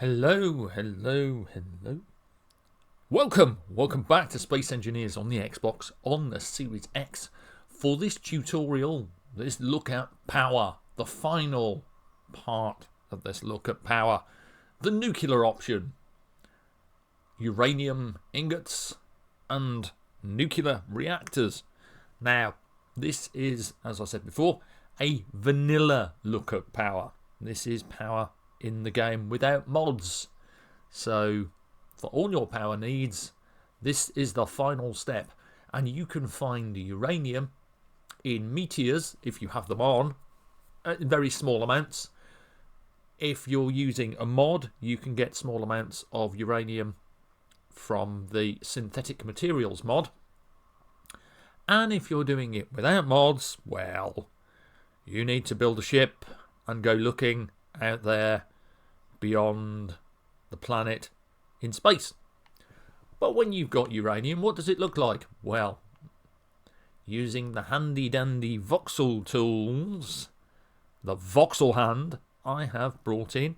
Hello, hello, hello. Welcome back to Space Engineers on the Xbox on the Series X for this tutorial. This look at power, the final part of this look at power, the nuclear option, uranium ingots and nuclear reactors. Now, this is, as I said before, a vanilla look at power. This is power in the game without mods. So for all your power needs, this is the final step, and you can find uranium in meteors if you have them on in very small amounts. If you're using a mod, you can get small amounts of uranium from the synthetic materials mod, and if you're doing it without mods, well, you need to build a ship and go looking out there beyond the planet in space. But when you've got uranium, what does it look like? Well, using the handy dandy voxel tools, the voxel hand, I have brought in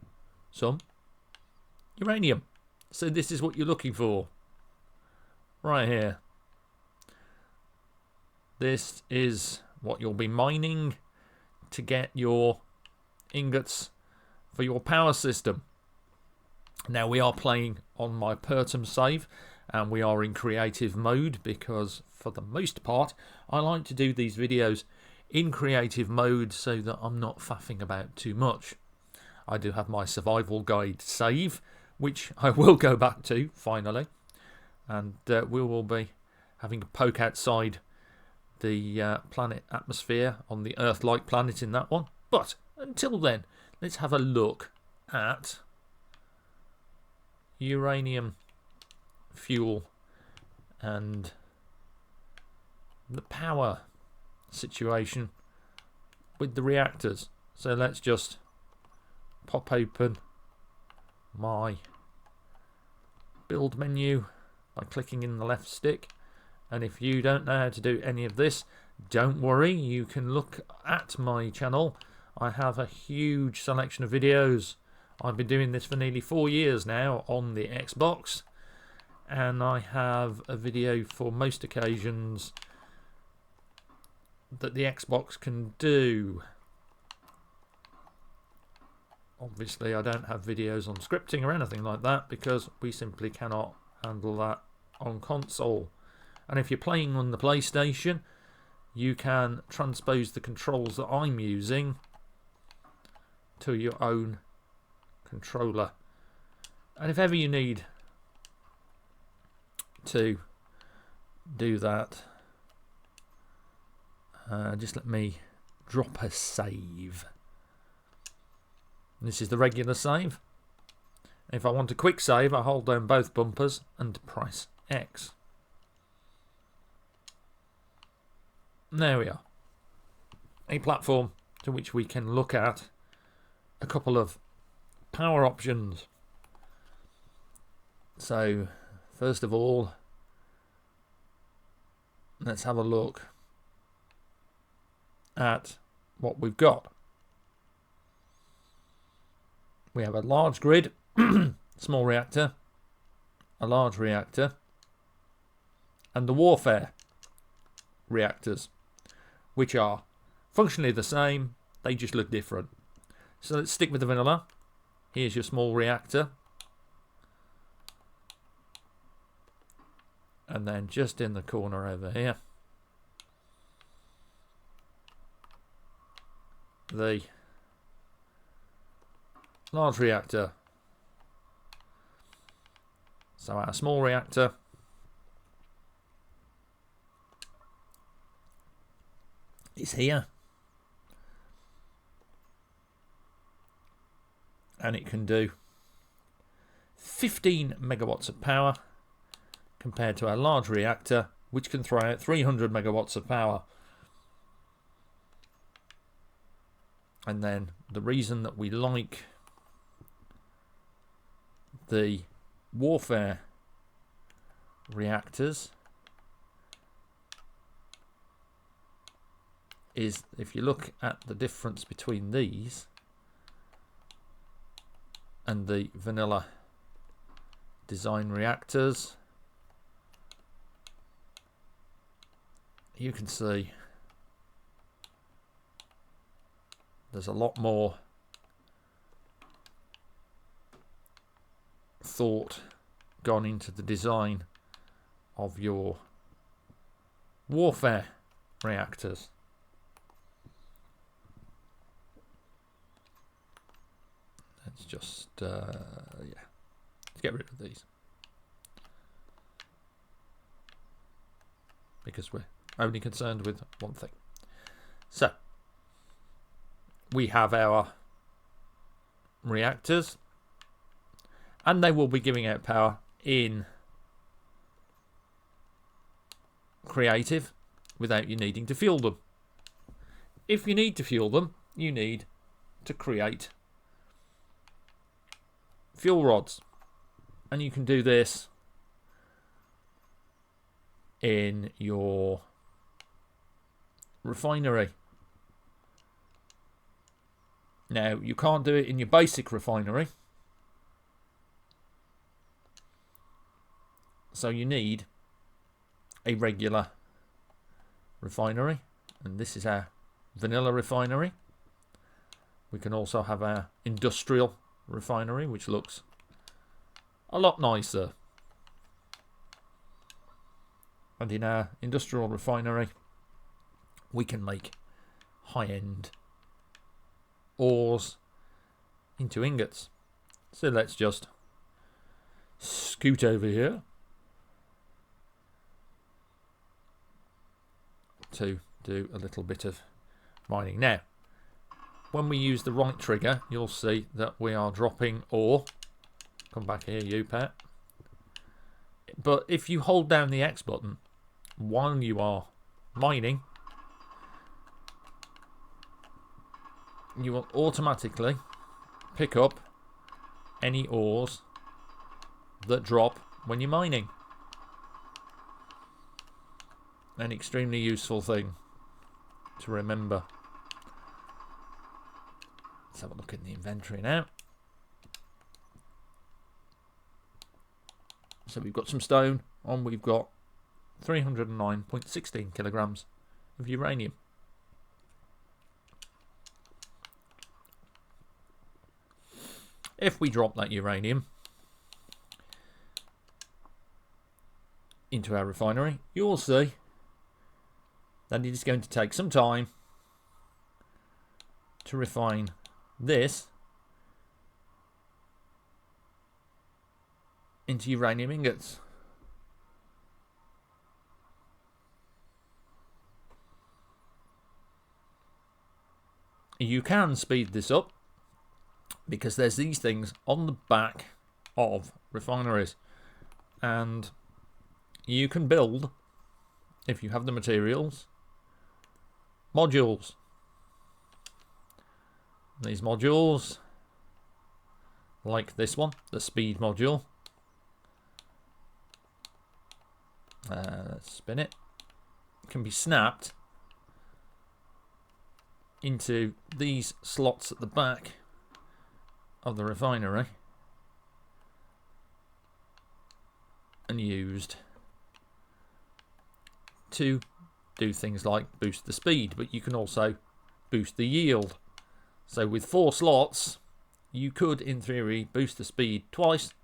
some uranium. So this is what you're looking for right here. This is what you'll be mining to get your ingots for your power system. Now, we are playing on my Pertum save, and we are in creative mode because for the most part I like to do these videos in creative mode so that I'm not faffing about too much. I do have my survival guide save, which I will go back to finally, and we will be having a poke outside the planet atmosphere on the Earth-like planet in that one. But until then, let's have a look at uranium fuel and the power situation with the reactors. So let's just pop open my build menu by clicking in the left stick, and if you don't know how to do any of this, don't worry, you can look at my channel. I have a huge selection of videos. I've been doing this for nearly 4 years now on the Xbox, and I have a video for most occasions that the Xbox can do. Obviously I don't have videos on scripting or anything like that because we simply cannot handle that on console. And if you're playing on the PlayStation, you can transpose the controls that I'm using to your own controller. And if ever you need to do that, just let me drop a save. This is the regular save. If I want a quick save, I hold down both bumpers and press X. There we are. A platform to which we can look at a couple of power options. So, first of all, let's have a look at what we've got. We have a large grid, small reactor, a large reactor, and the warfare reactors, which are functionally the same, they just look different. So let's stick with the vanilla. Here's your small reactor. And then just in the corner over here, the large reactor. So our small reactor is here, and it can do 15 megawatts of power compared to our large reactor, which can throw out 300 megawatts of power. And then the reason that we like the warfare reactors is, if you look at the difference between these, and the vanilla design reactors, you can see there's a lot more thought gone into the design of your warfare reactors. Let's just let's get rid of these because we're only concerned with one thing. So we have our reactors, and they will be giving out power in creative without you needing to fuel them. If you need to fuel them, you need to create fuel rods, and you can do this in your refinery. Now, you can't do it in your basic refinery, so you need a regular refinery, and this is our vanilla refinery. We can also have our industrial refinery, which looks a lot nicer. And in our industrial refinery, we can make high-end ores into ingots. So let's just scoot over here to do a little bit of mining. Now, when we use the right trigger, you'll see that we are dropping ore. Come back here, you pet. But if you hold down the X button while you are mining, you will automatically pick up any ores that drop when you're mining. An extremely useful thing to remember. Let's have a look in the inventory now. So we've got some stone, and we've got 309.16 kilograms of uranium. If we drop that uranium into our refinery, you will see that it is going to take some time to refine this into uranium ingots. You can speed this up because there's these things on the back of refineries, and you can build, if you have the materials, modules. These modules, like this one, the speed module, let's spin it, can be snapped into these slots at the back of the refinery and used to do things like boost the speed, but you can also boost the yield. So with 4 slots, you could, in theory, boost the speed twice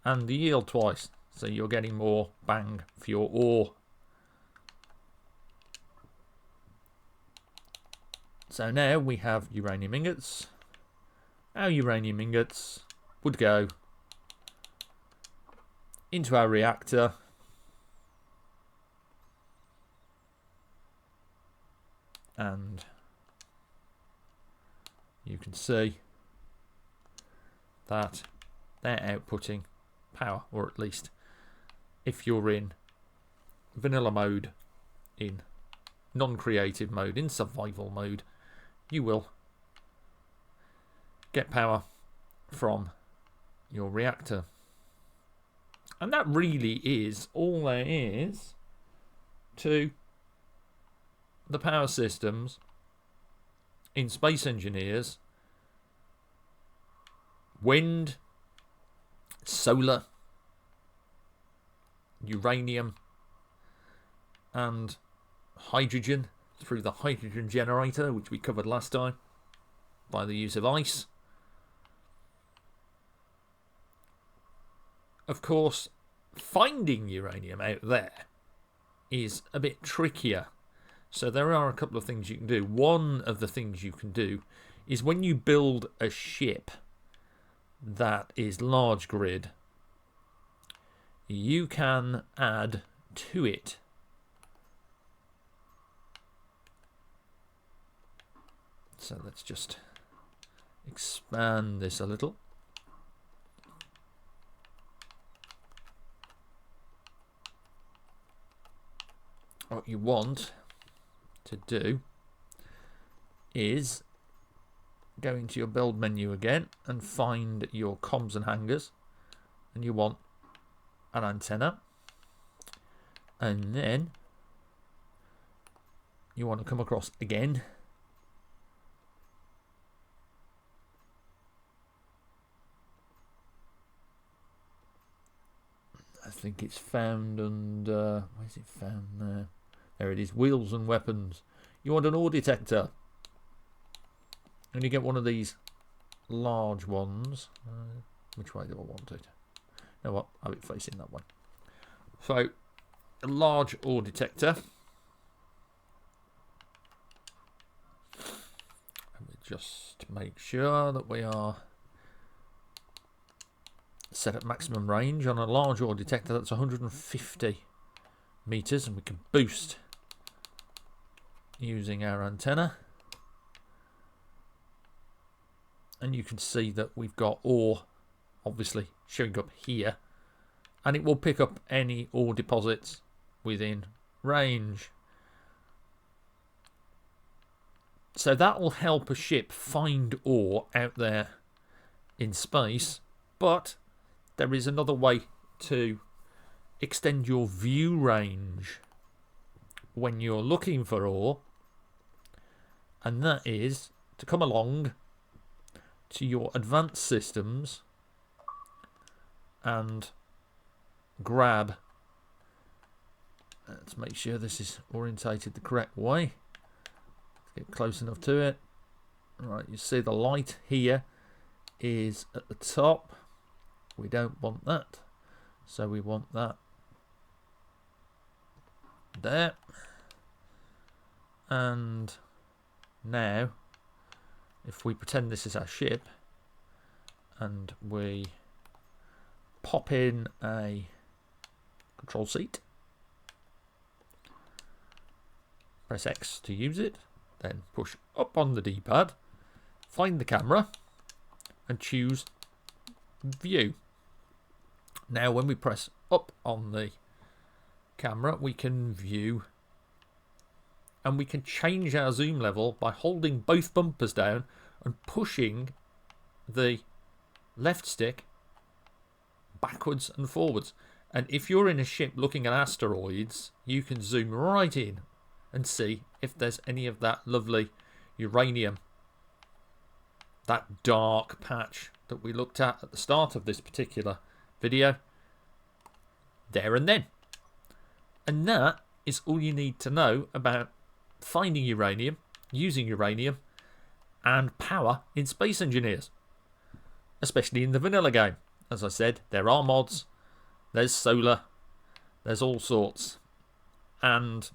and the yield twice. So you're getting more bang for your ore. So now we have uranium ingots. Our uranium ingots would go into our reactor. And you can see that they're outputting power, or at least if you're in vanilla mode, in non-creative mode, in survival mode, you will get power from your reactor. And that really is all there is to the power systems in Space Engineers wind, solar, uranium, and hydrogen through the hydrogen generator, which we covered last time, by the use of ice. Of course, finding uranium out there is a bit trickier. So there are a couple of things you can do. One of the things you can do is when you build a ship that is large grid, you can add to it so let's just expand this a little. What you want to do is go into your build menu again and find your comms and hangars, and you want an antenna, and then you want to come across again I think it's found under, where's it found there? There it is, wheels and weapons. You want an ore detector. And you get one of these large ones. Which way do I want it? You know what? Have it facing that way. So, a large ore detector. Let me just make sure that we are set at maximum range on a large ore detector. That's 150 meters, and we can boost using our antenna. And you can see that we've got ore obviously showing up here, and it will pick up any ore deposits within range. So that will help a ship find ore out there in space, but there is another way to extend your view range when you're looking for ore, and that is to come along to your advanced systems and grab, let's make sure this is orientated the correct way, get close enough to it. Right, you see the light here is at the top. We don't want that, so we want that there. And now if we pretend this is our ship and we pop in a control seat, press X to use it, then push up on the D-pad, find the camera and choose view. Now when we press up on the camera, we can view, and we can change our zoom level by holding both bumpers down and pushing the left stick backwards and forwards. And if you're in a ship looking at asteroids, you can zoom right in and see if there's any of that lovely uranium, that dark patch that we looked at the start of this particular video, there and then. And that is all you need to know about finding uranium, using uranium, and power in Space Engineers, especially in the vanilla game. As I said, there are mods, there's solar, there's all sorts, and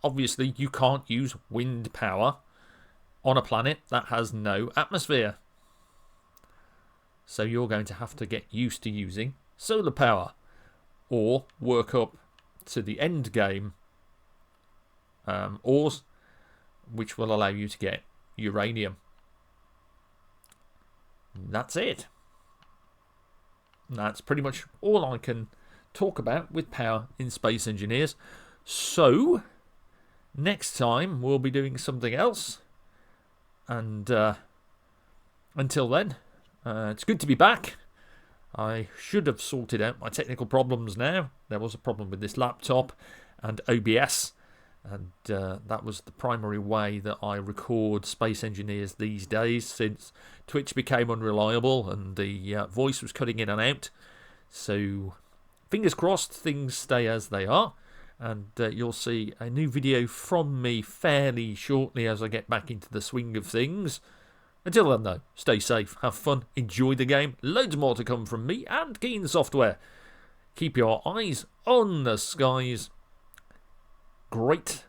obviously you can't use wind power on a planet that has no atmosphere. So you're going to have to get used to using solar power, or work up to the end game ores, which will allow you to get uranium. That's it. That's pretty much all I can talk about with power in Space Engineers. So next time we'll be doing something else, and until then, it's good to be back. I should have sorted out my technical problems now. There was a problem with this laptop and OBS, And that was the primary way that I record Space Engineers these days, since Twitch became unreliable and the voice was cutting in and out. So fingers crossed things stay as they are, and you'll see a new video from me fairly shortly as I get back into the swing of things. Until then though, stay safe, have fun, enjoy the game, loads more to come from me and Keen Software. Keep your eyes on the skies. Great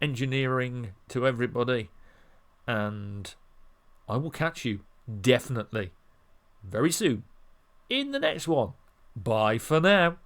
engineering to everybody, and I will catch you definitely very soon in the next one. Bye for now.